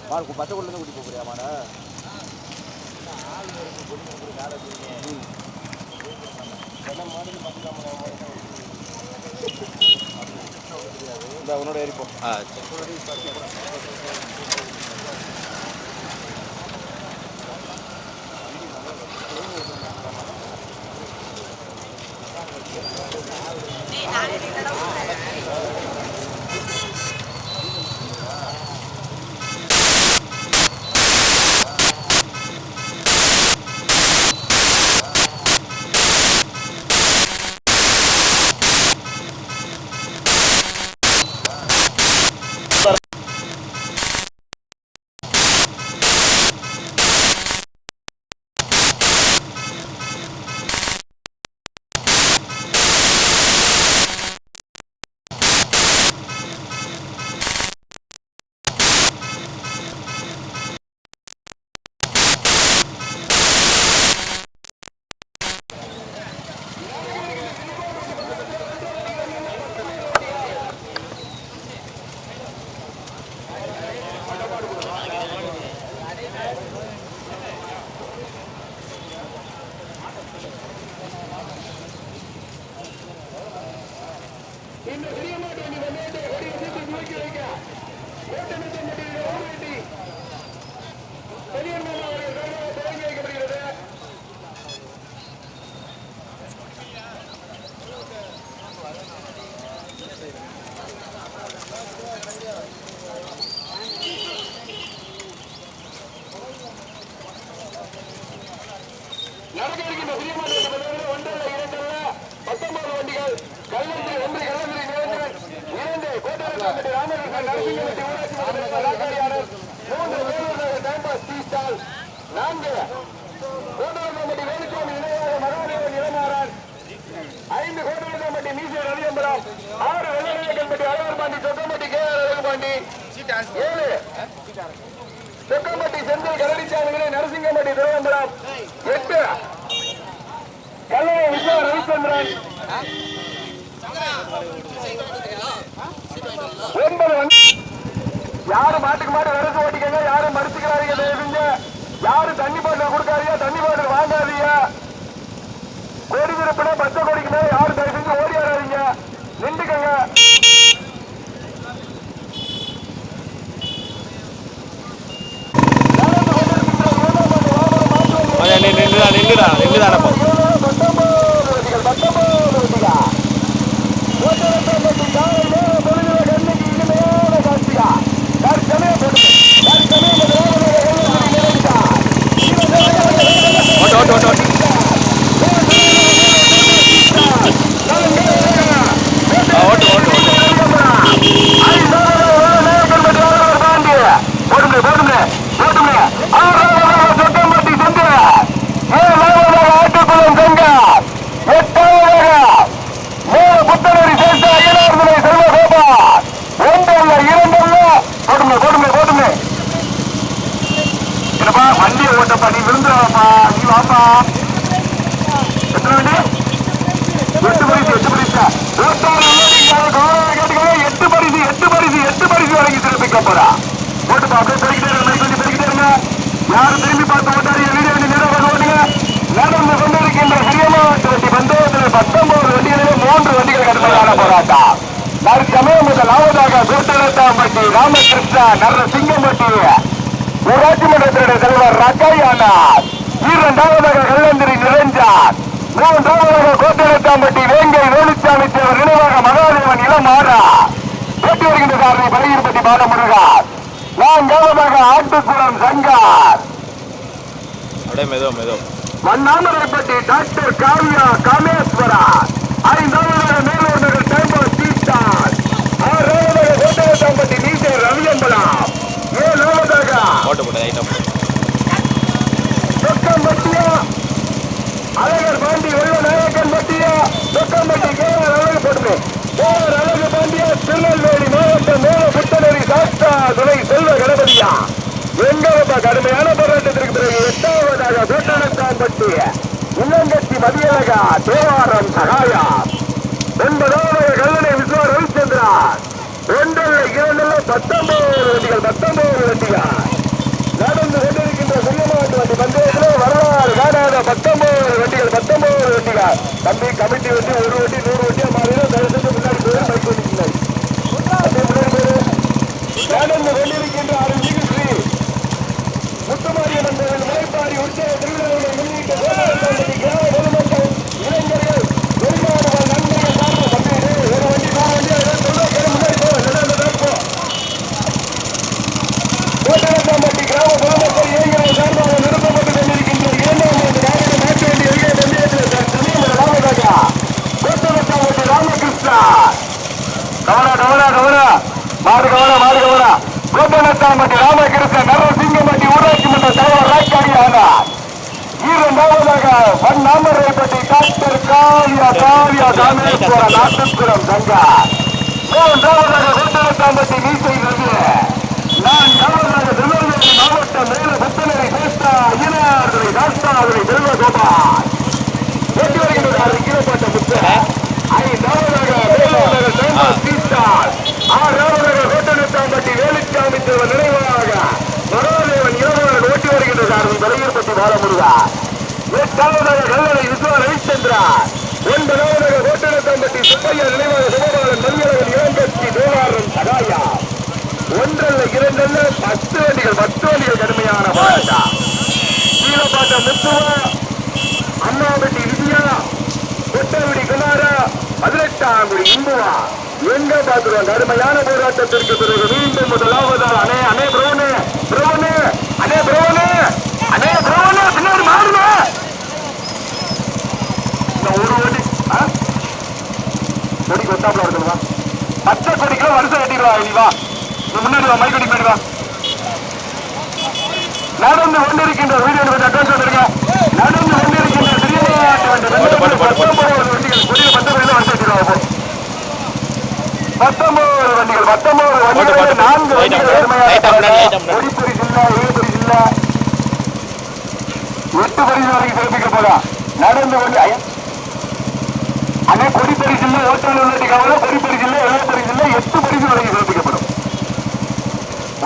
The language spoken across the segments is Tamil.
பச்சை கொண்டு கூட்டி போறியா மாட உன்னோட ஏறிப்போம். சொக்கம்பட்டி செந்தில் கரடிச்சாமி நரசிங்கம்பட்டி திருவம்பரம் 8 கல்லணை விஸ்வ ரவிச்சந்திரன் 9 யாரும் மாட்டுக்கு மாட்டு வரசு ஓட்டிக்கங்க, யாரும் மறுத்துக்கிறாதீங்க, யாரும் தண்ணி பாட்டில் கொடுக்காதீங்க, தண்ணி பாட்டில் வாங்காதீங்க. கோடி விருப்பின பச்சை கோடிக்கு மேல யாரும் தயவு செஞ்சு ஓடி வராதீங்க, நின்றுக்கங்க. நின்றுதானப்போ வண்டியை ஓட்டப்பா, நீ விழுந்துடாப்பா, நீ வாப்பா. எத்தனை வண்டி? 8 பரிசு 8 பரிசா எட்டு பரிசு வழங்கி சிறப்பிக்கப்படா. ஓட்டுப்பா, அப்படியே பெருக்கிட்டே இருங்க. யாரும் திரும்பி பார்த்து ஓட்டாரிய வீடியோ நேரம் ஓட்டுங்க. நடந்து கொண்டிருக்கின்ற சிறியமாவட்ட வண்டி பந்தயத்தில் 19 வண்டிகளிலே 3 வண்டிகள் கடுமையான போராட்டம். தற்சமயம் முதலாவதாக கூட்டரத்தாம்பட்டி ராமகிருஷ்ணா நரசிங்கம்பட்டி ஊராட்சி மன்றத்தினுடைய தலைவர் ரக்கையானார், 2வது கல்லந்திரி நிரஞ்சார், 3வது கோட்டரத்தாம்பட்டி வேங்கை வேலுச்சாமி தேவர் நினைவாக மகாதேவன் இளமாறா போட்டி வருகின்ற சாரணி பலியிருப்பட்டி பாலமுருகார், 4வது ஆட்டுக்குளம் சங்கார், மண்ணாமரைப்பட்டி டாக்டர் காவியா காமேஸ்வரா, 5வது மேலூர் நகர் டைம்போ சீஸ்டார், 6வது கோட்டரத்தாம்பட்டி நீசே ரவியம்பலம், 7வதாக சொக்கம்பட்டியா அழகர் பாண்டி வெள்ள நாயக்கன் பட்டியா சொக்கம்பட்டி கேஆர் அழகு போட்டுமே கேஆர் அழகு பாண்டியா திருநெல்வேலி மாவட்டம் மேல புத்தனரி சாஸ்தா துணை செல்வ கணபதியா. எங்கப்பா கடுமையான போராட்டத்திற்கு பிறகு 8வதாக கூட்டணத்தாம்பட்டி உள்ளங்கட்சி மதியழகா தேவாரம் சகாயா, 9வது கல்லணை விஸ்வ ரவிச்சந்திரா, 1 2 19 வண்டிகள் நடந்து கொண்டிருக்கின்ற அருள்மிகு ஸ்ரீ முத்துமாரியம்மன் கோவில் முளைப்பாரி உற்சவ திருவிழாவினை முன்னிட்டு கிராம பொதுமக்கள் இளைஞர்கள் வெளிநாடுகள் நன்மைகள் சார்ந்த பங்கேற்று ஒரு வண்டி முன்னாடி கோட்டரசாம்பட்டி கிராம பொதுமக்கள் இளைஞர்கள் சார்பாக நிறுத்தப்பட்டுக் கொண்டிருக்கின்ற 2ஆம் ஆண்டு மாவட்ட மாற்று வண்டி எங்கே பந்தயத்தில் கோட்டரசாம்பட்டி ராமகிருஷ்ணா மாடு கவனா கோட்டனத்தாம்பட்டி ராமகிருஷ்ணன் நரசிங்கம்பட்டி ஊராட்சி மன்ற தலைவர் ராஜ்காடி ஆனார். இரண்டாவதாக வண்ணாமரைப்பட்டி டாக்டர் காவியா காமேஸ்வர நாட்டுப்புறம் சங்கா. மூன்றாவதாக கோட்டனத்தாம்பட்டி மீசை ரவி. நான்காவதாக திருநெல்வேலி மாவட்டம் மேல புத்தனரை சேஷ்டா ஐயனார்களை தாஸ்தாவரை செல்வகோபால். வெற்றி வருகின்றார் கீழப்பட்ட புத்த. ஐந்தாவதாக வேலூர் நகர் சீஸ்டார். ஆறாவதாக கோட்டனத்தாம்பட்டி வேலுச்சாமி தேவன் நினைவாக மனோதேவன் இரவாக ஓட்டி வருகின்றார் தலையர்பட்டி பாலமுருகா. எட்டாவதாக கல்லணை விஸ்வ ரவிச்சந்திரா. ஒன்பதாவதாக கோட்டனத்தாம்பட்டி சுப்பையா நினைவாக சுபபாலன் மல்லியரவன் இளங்கட்சி தேவாரன் சகாயா. ஒன்றல்ல இரண்டல்ல 10 வண்டிகள் கடுமையான போராட்டம். கீழப்பாட்ட முத்துவா, அம்மாபட்டி விஜயா, கொட்டகுடி குமாரா, 18ஆங்குடி இந்துவா எங்க பார்க்கிறோம். கடுமையான போராட்டத்திற்கு பிறகு மீண்டும் முதலாவதால் அனே பிரவனு பின்னாடி மாறுங்க. ஒரு வண்டி கொடி கொத்தாப்புல இருக்குவா. பச்சை கொடிக்கெல்லாம் வருஷம் கட்டிடுவா. நீ வா, முன்னாடி வா, மைக்கடி முன்னாடி வா. நடந்து கொண்டிருக்கின்ற வீடியோ அட்வான்ஸ் வந்துருங்க. நடந்து கொண்டிருக்கின்ற சிறிய வண்டிகள் கொடியில் 19 வண்டிகள் வருஷம் கட்டிடுவா. 19 வண்டிகள் 4 வண்டிகள் கொடிப்பறி ஜில்லா 7 ஜில்லா 8 பரிசு வரைக்கும் சிறப்பிக்க போதா. நடந்து கொண்டு அண்ணே கொடிப்பறி ஜில்லா ஓட்டாளர் உள்ளட்டி கவலை. கொடிப்பறி ஜில்லா 7 ஜில்லா 8 பரிசு வரைக்கும் சிறப்பிக்கப்படும்.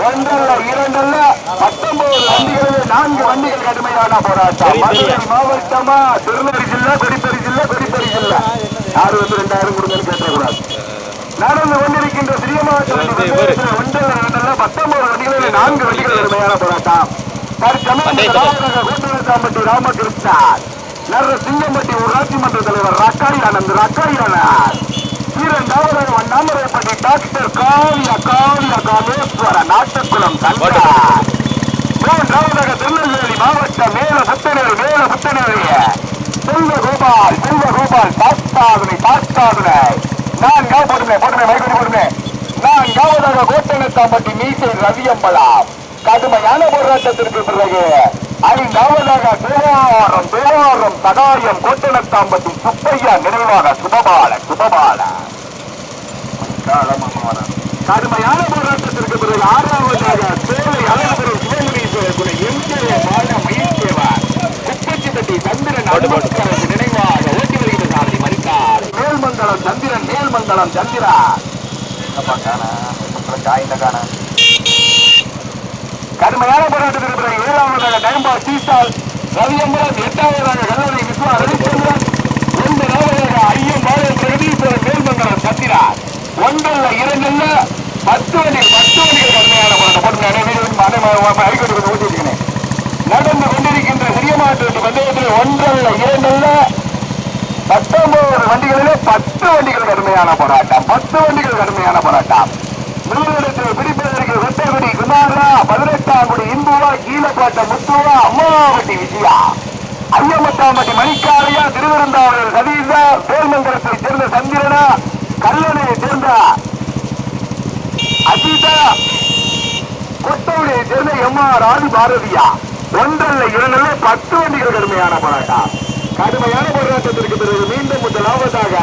ஒன்றல்ல இரண்டல்ல 19 வண்டிகளில் 4 வண்டிகள் கடுமையான போராட்டம். மதுரை மாவட்டமா திருநெல்வேலி ஜில்லா கொடிப்பறி ஜில்லா யாரு 2000 கொடுங்கன்னு கேட்டக்கூடாது. நடந்து கொண்டிருக்கின்ற சிறிய மாவட்ட 19 வண்டிகளில் 4 வண்டிகள் கடுமையான போராட்டம். கோட்டனத்தாம்பட்டி ராமகிருஷ்ணன் நரசிங்கம்பட்டி ஊராட்சி மன்ற தலைவர் ரக்காய் ஆனந்த். இரண்டாவதாக வண்ணாமரைப்பட்டி டாக்டர் காவியா காமேஸ்வர நாட்டுக்குளம் சங்கா. மூன்றாவதாக திருநெல்வேலி மாவட்டம் மேல புத்தனேரி செல்வகோபால் தாஸ்தாதுனை. நான்காவதாக கோட்டனத்தாம்பட்டி மீசை ரவியம்பலம். கடுமையான போராட்டத்திற்கு பிறகு 5ஆவதாக தேவாரம் சகாயம் கோட்டனத்தாம்பட்டி சுப்பையா நினைவாக சுபபால. கடுமையான போராட்டத்திற்கு பிறகு 6ஆவதாக சேலை அழகுபுரம் சிவமுனீஸ்வரர் எம்கே பால மயில்சேவர் குப்பச்சிப்பட்டி சந்திரன் அன்பரசு நினைவாக ஓட்டி வருகின்ற மறித்தார். மேல்மங்கலம் சந்திரா கடுமையான போராட்டத்திற்கு பிறகு 7ஆவதாக டைம்பாஸ் சீசால் ரவியம்பலம். 8ஆவதாக கல்லணை விஸ்வா ரவிச்சந்திரன். 9ஆவதாக ஐயம்பாளையம் பிரகதீஸ்வரன் மேல்மங்கலம் சந்திரா. ஒன்றல்ல இரண்டல்ல 10 வண்டிகள் கடுமையான போராட்டம். ஊட்டியிருக்கிறேன். நடந்து கொண்டிருக்கின்ற சிறிய மாவட்ட பந்தயத்தில் ஒன்றல்ல இரண்டல்ல 19 வண்டிகளிலே 10 வண்டிகள் கடுமையான போராட்டம். முதலிடத்தில் பிடிப்பதற்கு வெட்டகுடி குமாரா, 18ஆங்குடி இந்துவா, கீழப்பாட்ட முத்துவா, அம்மாவட்டி விஜயா, ஐயமத்தாம்பட்டி மணிக்காரியா, திருவிருந்தாவூர் சதீஷா, வேல்மங்கலத்தை சேர்ந்த சந்திரனா, கல்லணையை சேர்ந்த அஜிதா, கொட்டவுளியை சேர்ந்த எம்ஆர் ஆதி பாரதியா. ஒன்றல்ல இரண்டல்ல 10 வண்டிகள் கடுமையான போராட்டத்திற்கு பிறகு மீண்டும் முதலாவதாக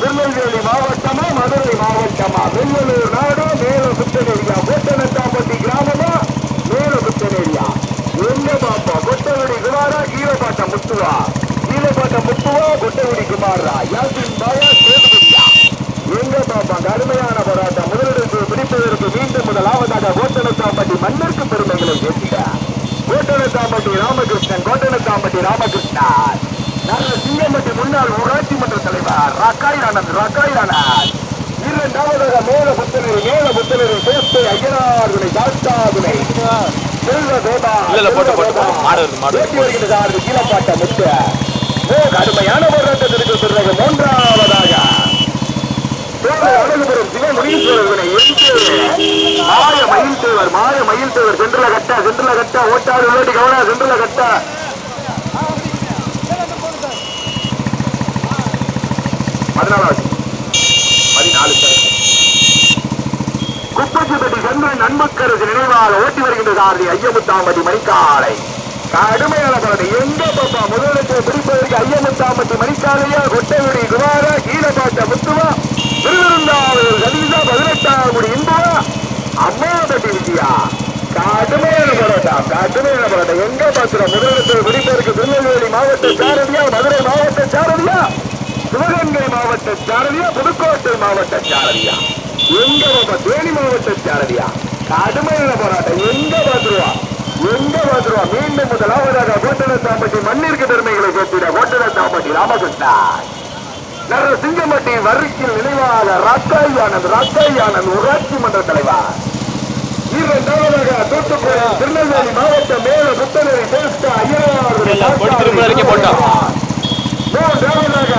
திருநெல்வேலி மாவட்டமா மதுரை மாவட்டமா வெள்ளலூர் நாடு மேல புத்தனேரியா கோட்டனத்தாம்பட்டி கிராமமா மேல புத்தனேரியா எங்க பாப்பா கொட்டகுடி குமாரா கீழப்பாட்ட முத்துவா கொட்டகுடி குமாரா யாசின் பாயா சேதுபதியா எங்க பாப்பா கடுமையான போராட்டம். முதலிடத்தில் பிடிப்பதற்கு மீண்டும் முதலாவதாக கோட்டனத்தாம்பட்டி மண்ணிற்கு பெருமைகளை சேர்க்கிறார். கோட்டனத்தாம்பட்டி ராமகிருஷ்ணன் சிங்கம்பட்டி முன்னாள் ஊராட்சி மன்ற தலைவர் ரக்காய் ஆனந்த். இரண்டாவதாக மேல புத்தனரி சேர்த்து ஐயனார் துணை சாஸ்தா துணை செல்வ தேவா மாடு வருகிறது கீழப்பாட்ட முத்து கடுமையான போராட்டத்திற்கு பிறகு மூன்றாவதாக அழகுபுரம் சிவமுனீஸ்வரர் மாய மயில் தேவர் சென்றுல கட்ட ஓட்டாறு ஓட்டி கவனா சென்றுல கட்ட 14 குப்பச்சிப்பட்டி சந்திரன் நண்பக்கரசு நினைவாக ஓட்டி வருகின்ற சாரதி ஐயமுத்தாம்பட்டி மணிக்காலை கடுமையான பலனை எங்க பாப்பா முதலத்தை பிடிப்பதற்கு ஐயமுத்தாம்பட்டி மணிக்காலையா கொட்டையுடி குமாரா கீழப்பாட்ட முத்துவா திருவிருந்தாவூர் சதீசா 18ஆம் குடி இந்துவா அம்மாபட்டி விஜயா கடுமையான போராட்டம் எங்க பாத்துறோம் முதலத்தை பிடிப்பதற்கு திருநெல்வேலி மாவட்ட சாரதியா மதுரை மாவட்ட சாரதியா சிவகங்கை மாவட்ட சாரதியா புதுக்கோட்டை மாவட்ட சாரதியா எங்க பாப்பா தேனி மாவட்ட சாரதியா கடுமையான போராட்டம் எங்க பாத்துருவா மீண்டும் முதலாவதாக கோட்டனத்தாம்பட்டி மண்ணிற்கு பெருமைகளை சேர்த்திட கோட்டனத்தாம்பட்டி ராமகிருஷ்ணா நரசிங்கம்பட்டி வரிக்கில் நினைவாக ராக்காய் ஆனந்த் ஊராட்சி மன்ற தலைவர். இரண்டாவதாக தூத்துக்குடி திருநெல்வேலி மாவட்டம் மேல புத்தனரி சேர்த்த ஐயனார். மூன்றாவதாக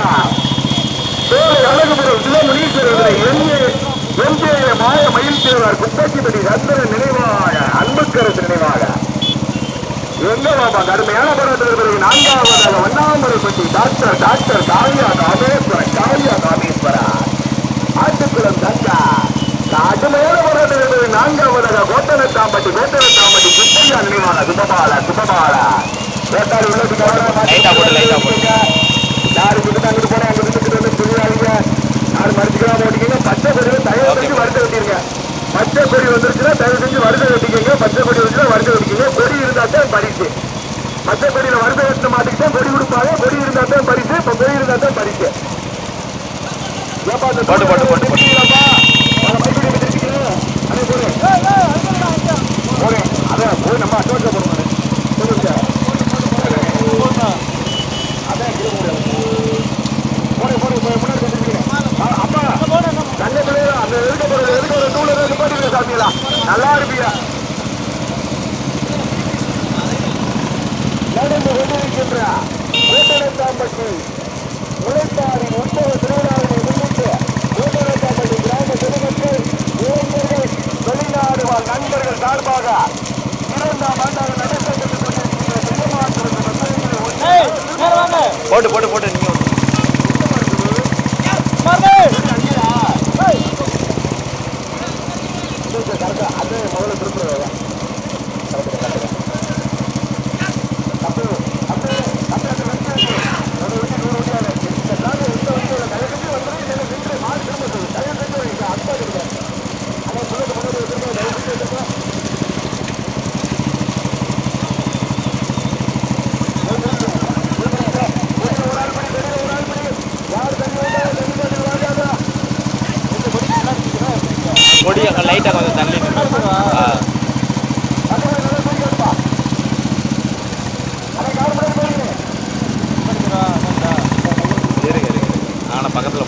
அழகுபுரம் சிவமுனீஸ்வரர் எம்ஜே மாய மயில் தேவர் குப்பச்சிப்பட்டி சந்திரன் நினைவாக அன்புக்கரசு நினைவாக எங்க பாப்பா கடுமையான போராட்டத்திற்கு பிறகு நான்காவதாக வண்ணாமரைப்பட்டி டாக்டர் காவியா காமேஸ்வரா ஆட்டுக்குளம் தங்கா கடுமையான போராட்டத்திற்கு பிறகு நான்காவதாக கோட்டனத்தாம்பட்டி சுப்பையா நினைவாக சுபபாலா வேட்டாளி உள்ளது யாரு அங்கிட்டு போனா அங்கிட்டு சொல்லுவாங்க யாரு மறுத்துக்கலாம் ஓட்டிக்கீங்க பச்சை கொடி தயவு செஞ்சு வருத்த வெட்டிருங்க பச்சை கொடி வந்துருச்சுன்னா தயவு செஞ்சு வருத்த வெட்டிக்கீங்க பச்சை கொடி வந்துச்சுன்னா வருத்த வெட்டிக்கீங்க கொடி இருந்தா தான் பரிசு பச்சை கொடியில வருத்த வெட்டின மாட்டுக்கு தான் கொடி கொடுப்பாங்க கொடி இருந்தா தான் பரிசு இப்ப கொடி இருந்தா தான் பரிசு அதான் போய் நம்ம அட்வான்ஸா போடுவோம் நல்லா இருப்பியா நடந்து கொண்டிருக்கின்ற கோட்டனத்தாம்பட்டி உழைப்பாரி உற்சவ திருவிழாவினை முன்னிட்டு கோட்டனத்தாம்பட்டி கிராம பொதுமக்கள் இளைஞர்கள் வெளிநாடு வாழ் நண்பர்கள் சார்பாக 2ஆம் ஆண்டாக நடைபெற்றுக் கொண்டிருக்கின்ற போட்டு நீங்க அது முதல்ல திருப்பி கொடி லைட்டா கொஞ்சம் தள்ளி ஆனா பக்கத்துல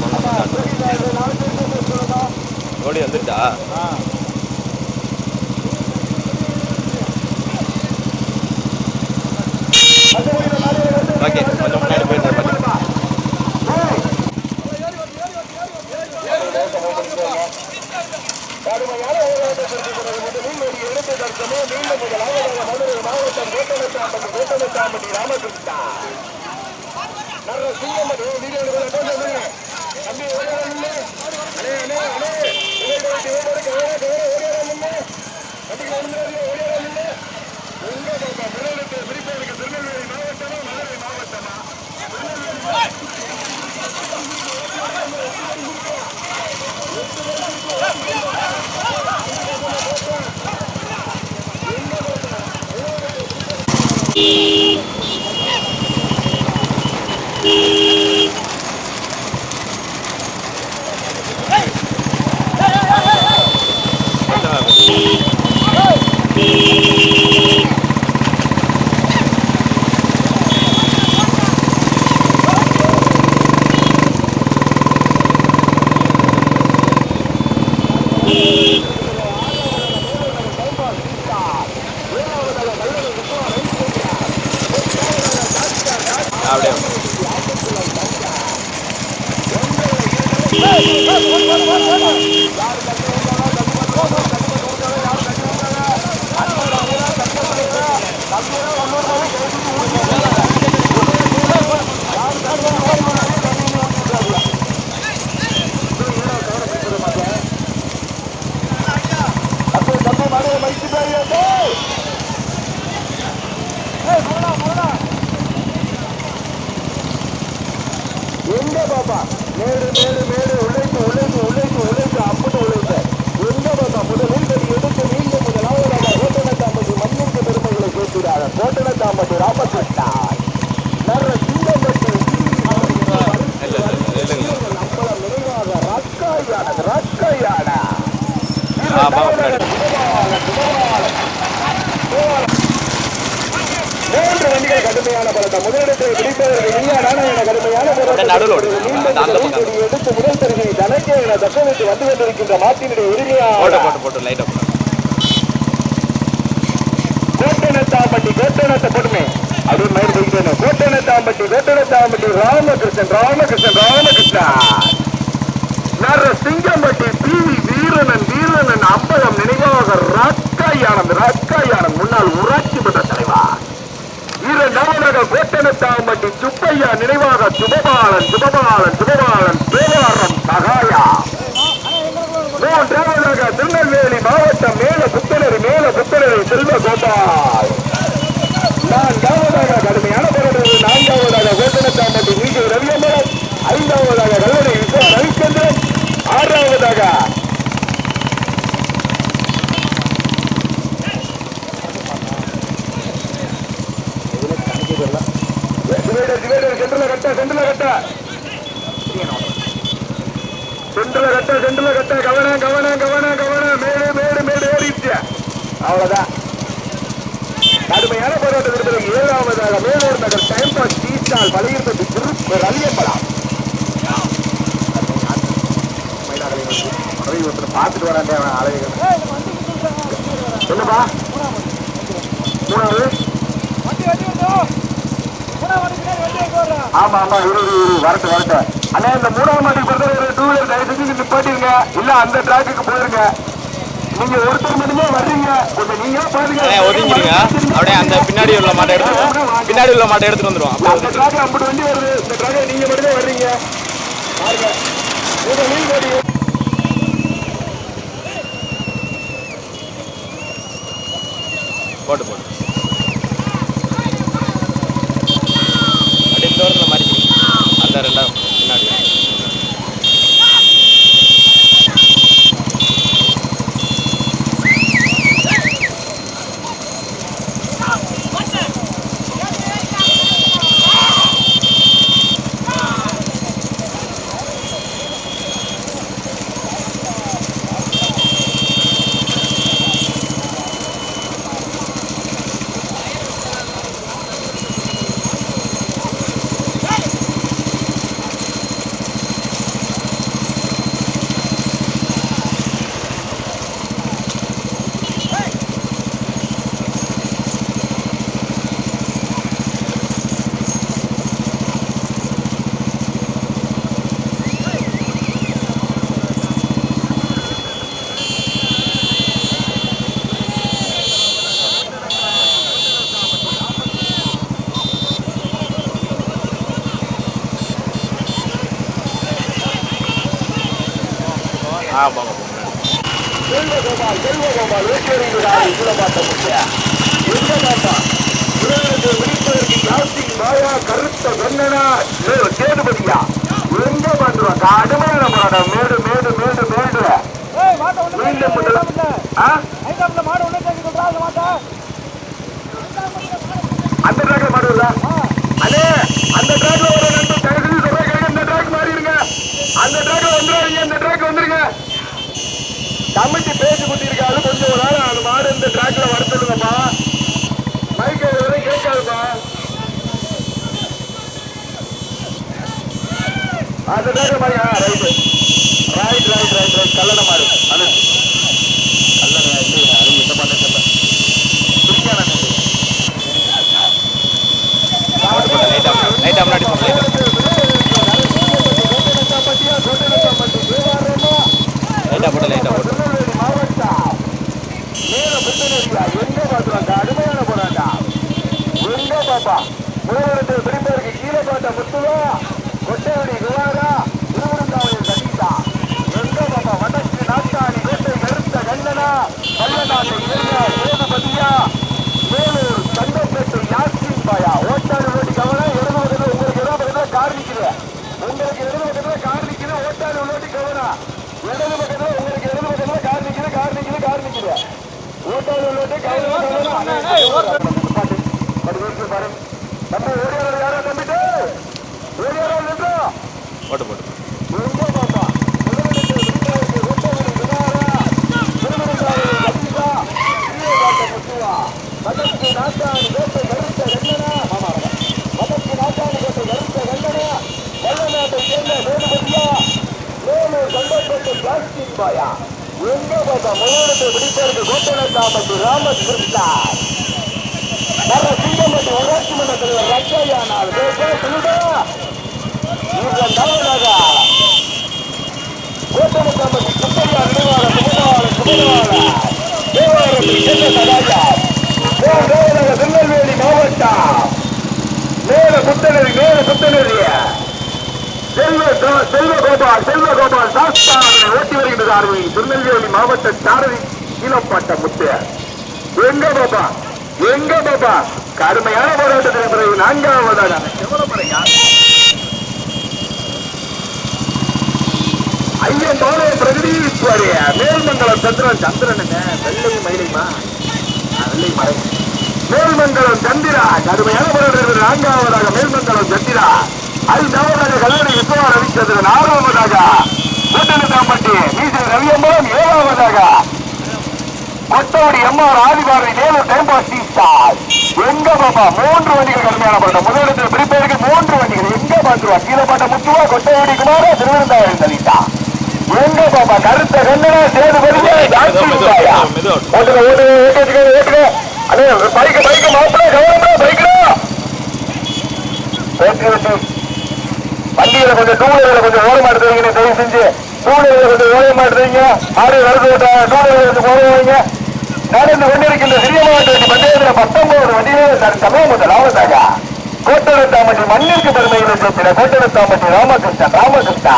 கொடி வந்துட்டா ஓகே கொஞ்சம் முன்னாடி போயிட்டு ராமகிருஷ்ணா திருநெல்வேலி மாவட்டமா மதுரை மாவட்டமா எங்க பாப்பா மேடு மேடு மேடு உழைப்பு உழைப்பு உழைப்பு உழைப்பு அம்புட்டு உழைப்பு எங்க பாப்பா முதலில் எடுத்து மீண்டும் முதலாவதாக கோட்டனத்தாம்பட்டி மண்ணிற்கு பெருமைகளை சேர்க்கிறார் கோட்டனத்தாம்பட்டி ராமகிருஷ்ணா நல்ல சிங்கம்பட்டி நம்மள நிறைவாக ரக்கையானது ரக்கையான மூன்று வண்டிகள் கடுமையான பலத்தை முதலிடத்தை பிடிப்பதற்கு என கடுமையான எடுத்து முதல் தருகை தனக்கே என தக்க வைத்து வந்து கொண்டிருக்கின்ற மாட்டினுடைய உரிமையாக கோட்டனத்தாம்பட்டி கோட்டனத்தை பொறுமை அது மயிர் வைக்கிறேன் கோட்டனத்தாம்பட்டி ராமகிருஷ்ணன் ராமகிருஷ்ணன் ராமகிருஷ்ணா நர சிங்கம்பட்டி பிவி வீரனன் அம்பலம் நினைவாக ரக்காயானந்த் முன்னாள் ஊராட்சி மன்ற தலைவர் இரண்டாவதாக கோட்டனத்தாம்பட்டி சுப்பையா நினைவாக சுபபாலன் தேவாரம் சகாயா மூன்றாவதாக திருநெல்வேலி மாவட்டம் மேல புத்தனரி செல்வகோபால் நான்காவதாக கடுமையான போராட்டம் நான்காவதாக கோட்டனத்தாம்பட்டி மீது ரவியம்பலம் ஐந்தாவதாக கல்லணை விஸ்வா ரவிச்சந்திரன் ஆறாவதாக சென்ட்ரல கட்ட கவனம் மேடு ஏறிச்சு அவ்வளவுதான் கடுமையான போராட்டம் இருப்பதற்கு ஏழாவதாக மேலூர் நகர் டைம் பாஸ் டீ ஸ்டால் வலியுறுத்தி திருப்பி ரல்லியம்பலம் பார்த்துட்டு வராண்டே அழகு என்னப்பா மூணாவது ஆமா வரட்டு ஆனா இந்த மூணாவது மாட்டுக்கு பொறுத்த டூ வீலர் தயவு செஞ்சு நிப்பாட்டிருங்க இல்ல அந்த டிராக்குக்கு போயிருங்க நீங்க ஒருத்தர் மட்டுமே வர்றீங்க கொஞ்சம் நீங்க பாருங்க ஒதுங்கிடுங்க அப்படியே அந்த பின்னாடி உள்ள மாட்டை எடுத்துட்டு வந்துருவோம் அந்த டிராக் 50 வண்டி வருது இந்த டிராக் நீங்க மட்டுமே வர்றீங்க பாருங்க போட்டு அப்படியே இந்த வருஷம் மாதிரி அந்த ரெண்டாவது பின்னாடி செல்வகோபால் வேட்டேறிகிறார் இதுல பார்த்த முக்கிய எங்க பாப்பா உலகத்தை முடிப்பதற்கு யாசின் மாயா கருத்த கண்ணனா சேதுபதியா எங்க பாத்துருவா கடுமையான போராட்டம் மேடு மீண்டும் அந்த டிராக்ல மாடுவா அண்ணே அந்த டிராக்ல ஒரு நண்பர் தயவு சொல்றேன் இந்த டிராக் மாறிடுங்க அந்த டிராக்ல வந்துடுறீங்க இந்த டிராக் வந்துருங்க கமிட்டி பேசி கொண்டிருக்காரு கொஞ்சம் ஒரு நாள் அந்த மாடு இந்த டிராக்ல வர சொல்லுங்கப்பா மைக் வரை கேட்காதுப்பா அந்த டிராக்ல மாறி ரைட் கல்லணை மாடு அது கல்லணை இல்லையா அது என்ன பண்ண தெரியல லைட்டா முன்னாடி கோட்டை தம்பி ஓடியாரோ யாரோ தம்பிட்டு ஓடியாரோ நின்றா போட்டு போட்டு எங்க பாப்பா முதலிடத்தில் விருந்தாவுக்கு ரொட்டவரி வினாரா திருமணத்தாவை கவிதா ஈரோடு முத்துவா மதற்கு நாட்டான் கோட்டை கருத்த கண்ணனா மதற்கு நாட்டான் கோட்டை கருத்த கண்ணனா வல்லநாட்டை சேர்ந்த வேலுபதியா மேலே சந்தோஷத்தை பிளாஸ்டிக் பாயா எங்க பாப்பா முதலிடத்தை பிடிப்பதற்கு கோட்டை காமத்து ராமகிருஷ்ணா வர சிங்கம்பட்டி ஊராட்சி மன்ற தலைவர் ரக்கையானால் சொல்லுடா இரண்டாவதாக கோட்டமக்காம்பட்டி சுப்பையா நினைவாக சுமணவாள தேவாரத்தில் சென்ற சகாயா மூன்றாவதாக திருநெல்வேலி மாவட்டம் மேல புத்தனரி செல்வகோபால் சாஸ்தாவை ஓட்டி வருகின்ற சாரதி திருநெல்வேலி மாவட்ட சாரதி கீழப்பாட்ட முத்து எங்க பாப்பா கடுமையான போராட்டத்தின் பிறகு நான்காவதாக ஐயன் தோழை பிரகதீஸ்வரி மேல்மங்கலம் சந்திரன் வெள்ளை மயிலைமா வெள்ளை மலை மேல்மங்கலம் சந்திரா கடுமையான போராட்டத்தின் நான்காவதாக மேல்மங்கலம் சந்திரா ஐந்தாவதாக கல்லணை விஸ்வா ரவிச்சந்திரன் ஆறாவதாக கூட்டணி மீசை ரவியம்பலம் ஏழாவதாக கொட்டோடி MR Adhibharathi Nehru time pass star எங்க பாப்பா மூன்று வண்டிகள் கடுமையான போராட்டம் முதலிடத்தில் பிடிப்பதற்கு மூன்று வண்டிகள் எங்க பாத்துருவா கீழப்பாட்ட முத்துவா கொட்டோடி குமார திருவிருந்தாவளி தலிதா எங்க பாப்பா கருத்த கண்ணனா சேதுபதி பைக்கு மாப்பிள கவனமா பைக்கா வண்டியில கொஞ்சம் டூலர்ல கொஞ்சம் ஓரம் மாட்டுறீங்க தயவு செஞ்சு டூலர்ல கொஞ்சம் ஓரம் மாட்டுறீங்க ஆறு வரது விட்டாங்க டூலர்ல கொஞ்சம் ஓரவங்க நடந்து கொண்டிருக்கின்ற சிறிய மாவட்ட வண்டி பந்தயத்தில் 19 வண்டிகளே தமிழ் முதலாவதாக கோட்டரத்தாம்பட்டி மண்ணிற்கு பெருமைகளை சேர்க்கிற கோட்டரத்தாம்பட்டி ராமகிருஷ்ணா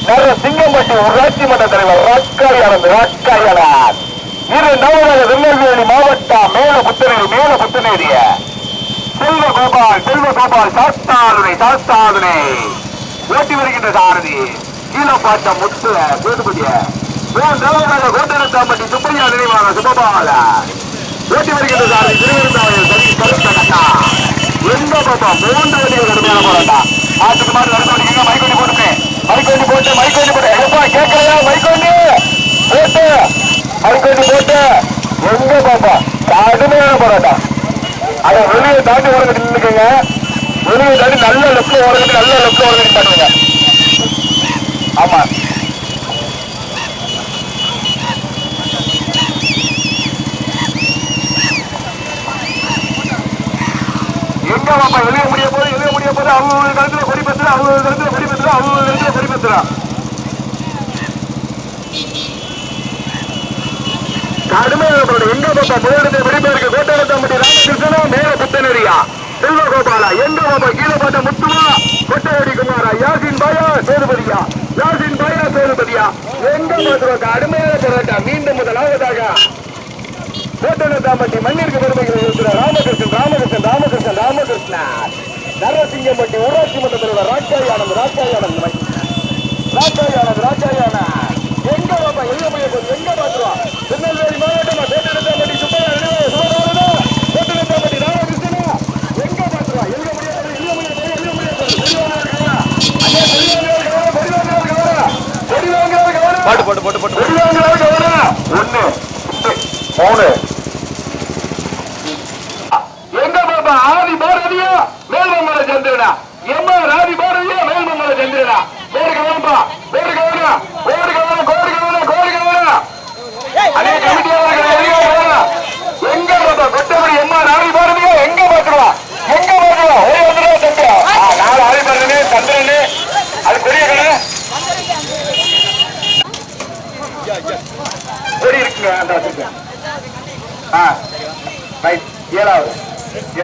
நர சிங்கம்பட்டி ஊராட்சி மன்ற தலைவர் ராக்காயாளர் இரண்டாவதாக திருநெல்வேலி மாவட்டம் மேல புத்தனேரி செல்வகோபால் சாஸ்தாதுனை ஓட்டி வருகின்ற சாரதி கீழப்பாட்ட முத்து சேதுபதிய மூன்றாவதாக கோட்டரத்தாம்பட்டி சுப்பையா நினைவாக சுபபால ஓட்டி வருகின்ற சாரதி திருவிருந்தாவளி கருத்த கண்ணா எங்க பாப்பா மூன்று வண்டிகள் கடுமையான போராட்டம் ஆட்டுக்கு மாதிரி நடத்த மைக்கொண்டி போட்டு எப்பா கேட்கலையா மைக்கொண்டி போட்டு எங்க பாப்பா கடுமையான போராட்டம் அதை வெளியே தாண்டி ஓரங்கட்டி நின்றுக்குங்க வெளியே தாண்டி நல்ல லெப்ட்ல ஓரங்கட்டி பண்ணுங்க ஆமா எங்க பாப்பா வெளியே முடிய போது அவங்க கருத்துல கொடி பத்துறா கடுமையான எங்க பாப்பா முதலிடத்தை பிடிப்பதற்கு கோட்டரத்தாம்பட்டி ராமகிருஷ்ணனா மேல புத்தனரியா செல்வகோபாலா எங்க பாப்பா கீழப்பாட்ட முத்துவா கொட்டவடி குமாரா யாசின் பாயா சேதுபதியா எங்க பாத்துவா கடுமையான போராட்டம் மீண்டும் முதலாவதாக கோட்டரத்தாம்பட்டி மண்ணிற்கு பெருமைகளை இருக்கிற ராமகிருஷ்ணா நரசிங்கம்பட்டி ஊராட்சி மன்ற தலைவர் ராக்காயானந்த் எங்க பாப்பா எங்க பாத்துருவா திருநெல்வேலி மாவட்டமா கோட்டரத்தாம்பட்டி சுப்பையா கோட்டரத்தாம்பட்டி ராமகிருஷ்ணனா எங்க பாத்துருவா எழுத முடியாது எங்க பாப்பா ஆதி பாரதியா மேல்மங்கல சந்திரனா எம்ஆர் ஆதி பாரதியா மேல்மங்கல சந்திரனா பேரு கவனப்பா பேரு கவனம் அதே கமிட்டியா எங்க பாப்பா கொட்டபடி எம்ஆர் ஆதி பாரதியா எங்க பாத்துருவா ஒரே வந்துருவா சந்திரா 4 ஆதி பாரதினே சந்திரனே அது பெரிய கடை ஓடி இருக்குங்க அந்த 7வது